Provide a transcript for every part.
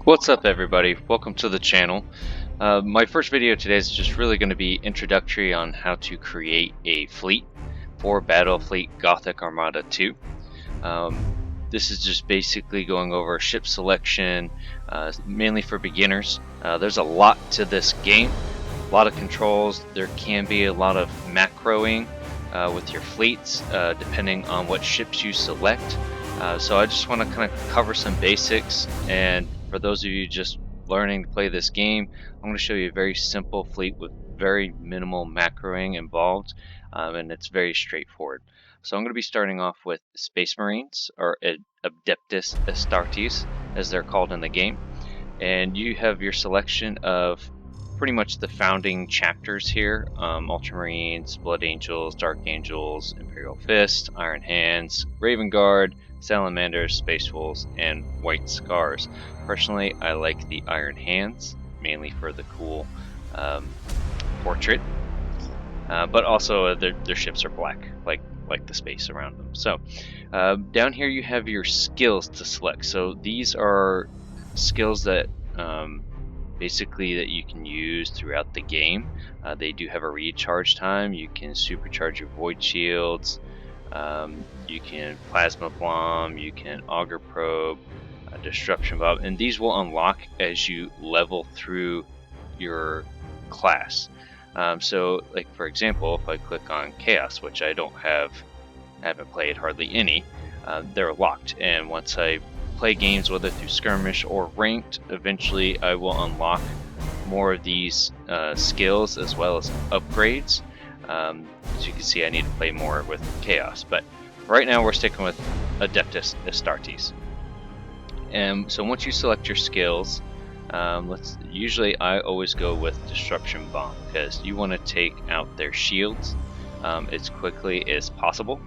What's up everybody, welcome to the channel. My first video today is just really going to be introductory on how to create a fleet for Battlefleet Gothic Armada 2. This is just basically going over ship selection, mainly for beginners. There's a lot to this game, a lot of controls. There can be a lot of macroing with your fleets depending on what ships you select. So I just want to kind of cover some basics, and for those of you just learning to play this game, I'm going to show you a very simple fleet with very minimal macroing involved, and it's very straightforward. So I'm going to be starting off with Space Marines, or Adeptus Astartes as they're called in the game, and you have your selection of pretty much the founding chapters here: Ultramarines, Blood Angels, Dark Angels, Imperial Fist, Iron Hands, Raven Guard, Salamanders, Space Wolves, and White Scars. Personally, I like the Iron Hands, mainly for the cool portrait, but also their ships are black, like the space around them. So down here you have your skills to select. So these are skills that basically that you can use throughout the game. They do have a recharge time. You can supercharge your void shields, you can plasma bomb, you can auger probe, disruption bomb, and these will unlock as you level through your class. So like for example, if I click on chaos, which I haven't played hardly any, they're locked, and once I play games, whether through skirmish or ranked, eventually I will unlock more of these skills as well as upgrades. As you can see, I need to play more with chaos, but right now we're sticking with Adeptus Astartes. And so once you select your skills, usually I always go with disruption bomb, because you want to take out their shields as quickly as possible.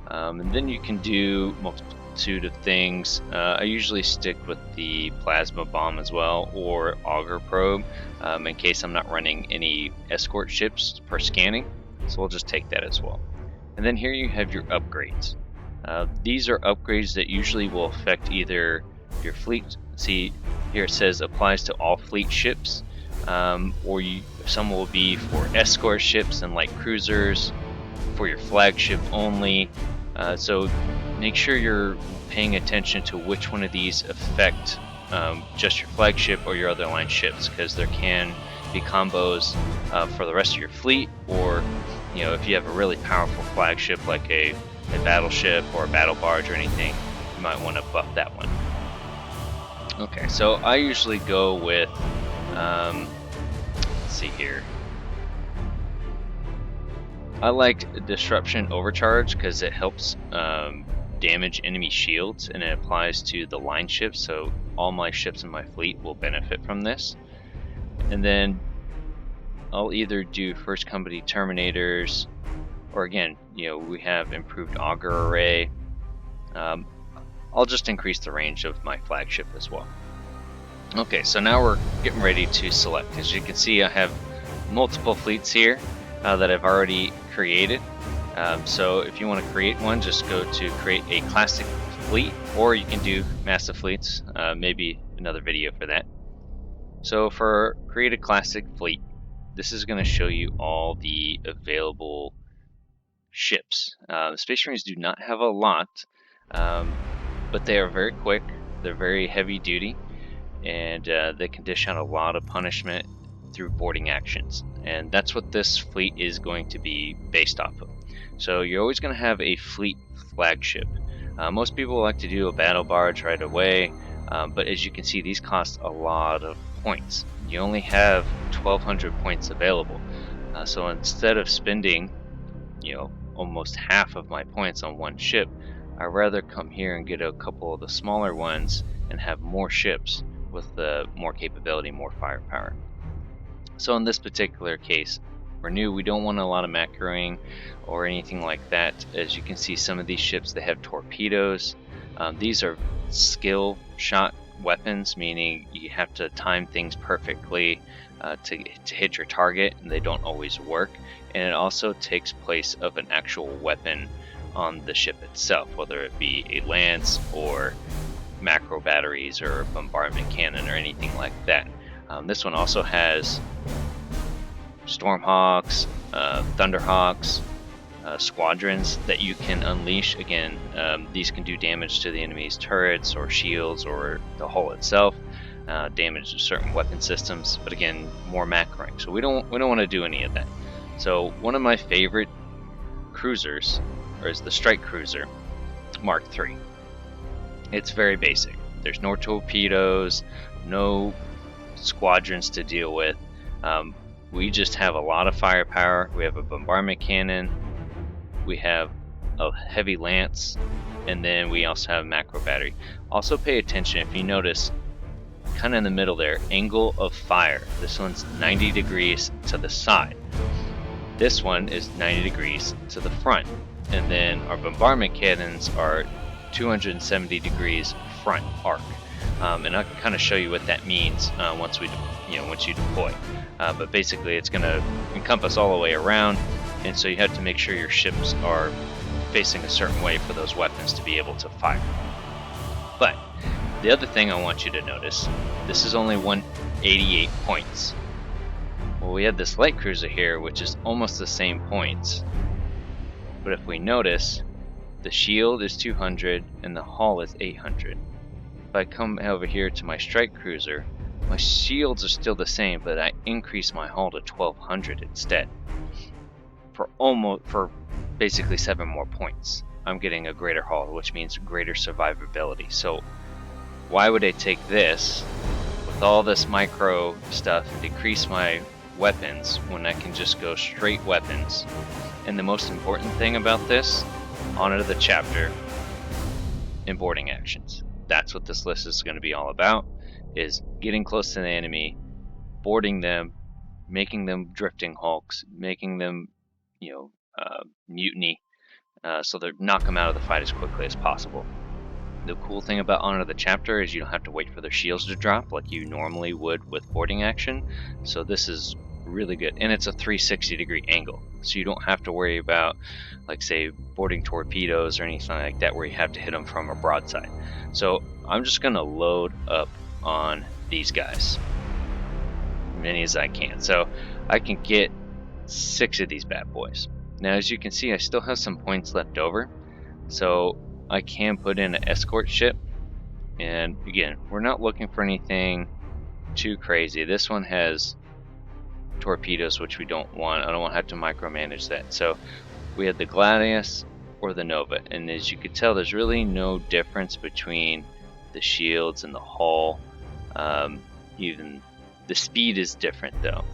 And then you can do multitude of things. I usually stick with the plasma bomb as well, or auger probe, in case I'm not running any escort ships for scanning, so we'll just take that as well. And then here you have your upgrades. These are upgrades that usually will affect either your fleet. See here it says applies to all fleet ships, or some will be for escort ships and light cruisers, for your flagship only. So make sure you're paying attention to which one of these affect just your flagship or your other line ships, because there can be combos for the rest of your fleet, or if you have a really powerful flagship like a battleship or a battle barge or anything, you might want to buff that one. Okay, so I usually go with let's see here. I like Disruption Overcharge because it helps damage enemy shields, and it applies to the line ships, so all my ships in my fleet will benefit from this. And then I'll either do First Company Terminators, or again, we have improved auger array. I'll just increase the range of my flagship as well. Okay, so now we're getting ready to select. As you can see, I have multiple fleets here that I've already created. So if you want to create one, just go to create a classic fleet, or you can do massive fleets, maybe another video for that. So for create a classic fleet, this is going to show you all the available ships. Space Marines do not have a lot, but they are very quick, they're very heavy duty, and they can dish out a lot of punishment through boarding actions, and that's what this fleet is going to be based off of. So you're always going to have a fleet flagship. Most people like to do a battle barge right away, but as you can see, these cost a lot of points. You only have 1,200 points available, so instead of spending almost half of my points on one ship, I'd rather come here and get a couple of the smaller ones and have more ships with more capability, more firepower. So in this particular case, we're new, we don't want a lot of macroing or anything like that. As you can see, some of these ships, they have torpedoes. These are skill shot weapons, meaning you have to time things perfectly to hit your target, and they don't always work. And it also takes place of an actual weapon on the ship itself, whether it be a lance or macro batteries or bombardment cannon or anything like that. This one also has Stormhawks, Thunderhawks, squadrons that you can unleash. Again, these can do damage to the enemy's turrets or shields or the hull itself, damage to certain weapon systems. But again, more macroing, so we don't want to do any of that. So one of my favorite cruisers is the Strike Cruiser Mark III. It's very basic. There's no torpedoes, no squadrons to deal with. We just have a lot of firepower. We have a bombardment cannon, we have a heavy lance, and then we also have a macro battery. Also pay attention, if you notice, kind of in the middle there, angle of fire. This one's 90 degrees to the side. This one is 90 degrees to the front. And then our bombardment cannons are 270 degrees front arc. And I can kind of show you what that means once you deploy. But basically, it's going to encompass all the way around, and so you have to make sure your ships are facing a certain way for those weapons to be able to fire. But the other thing I want you to notice, this is only 188 points. Well, we have this light cruiser here, which is almost the same points. But if we notice, the shield is 200 and the hull is 800. If I come over here to my strike cruiser, my shields are still the same, but I increase my hull to 1200 instead. For basically 7 more points, I'm getting a greater hull, which means greater survivability. So why would I take this with all this micro stuff and decrease my weapons when I can just go straight weapons? And the most important thing about this, Honor the Chapter and boarding actions. That's what this list is going to be all about, is getting close to the enemy, boarding them, making them drifting hulks, making them, mutiny, so they knock them out of the fight as quickly as possible. The cool thing about Honor the Chapter is you don't have to wait for their shields to drop like you normally would with boarding action. So this is really good, and it's a 360 degree angle, so you don't have to worry about, like, say, boarding torpedoes or anything like that where you have to hit them from a broadside. So I'm just gonna load up on these guys, many as I can, so I can get 6 of these bad boys. Now, as you can see, I still have some points left over, so I can put in an escort ship. And again, we're not looking for anything too crazy. This one has torpedoes, which we don't want. I don't want to have to micromanage that. So we have the Gladius or the Nova, and as you can tell, there's really no difference between the shields and the hull. Even the speed is different though.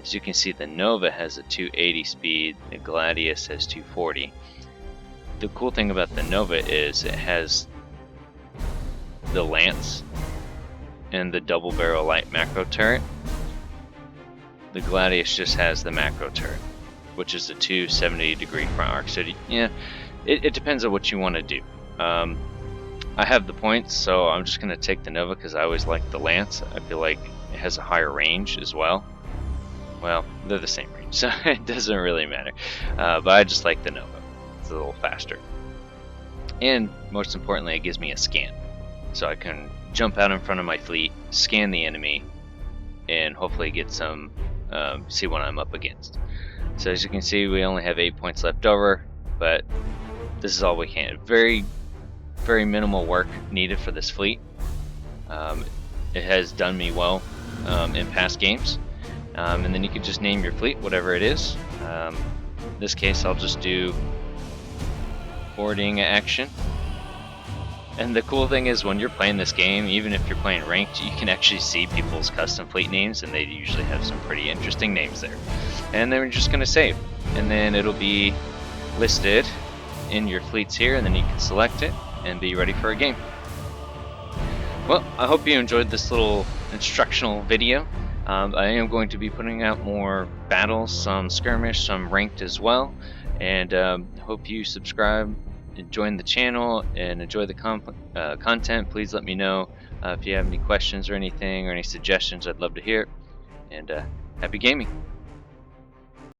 As you can see, the Nova has a 280 speed, the Gladius has 240. The cool thing about the Nova is it has the lance and the double barrel light macro turret. The Gladius just has the macro turret, which is a 270 degree front arc. So yeah, it depends on what you want to do. I have the points, so I'm just going to take the Nova because I always like the lance. I feel like it has a higher range as well. Well, they're the same range, so it doesn't really matter. But I just like the Nova. It's a little faster. And most importantly, it gives me a scan. So I can jump out in front of my fleet, scan the enemy, and hopefully get some, see what I'm up against. So as you can see, we only have 8 points left over, but this is all we can. Very, very minimal work needed for this fleet. It has done me well in past games. And then you can just name your fleet, whatever it is. In this case, I'll just do boarding action. And the cool thing is, when you're playing this game, even if you're playing ranked, you can actually see people's custom fleet names, and they usually have some pretty interesting names there. And then we're just going to save, and then it'll be listed in your fleets here, and then you can select it and be ready for a game. Well, I hope you enjoyed this little instructional video. I am going to be putting out more battles, some skirmish, some ranked as well, and hope you subscribe and join the channel and enjoy the content. Please let me know if you have any questions or anything or any suggestions. I'd love to hear it, and happy gaming.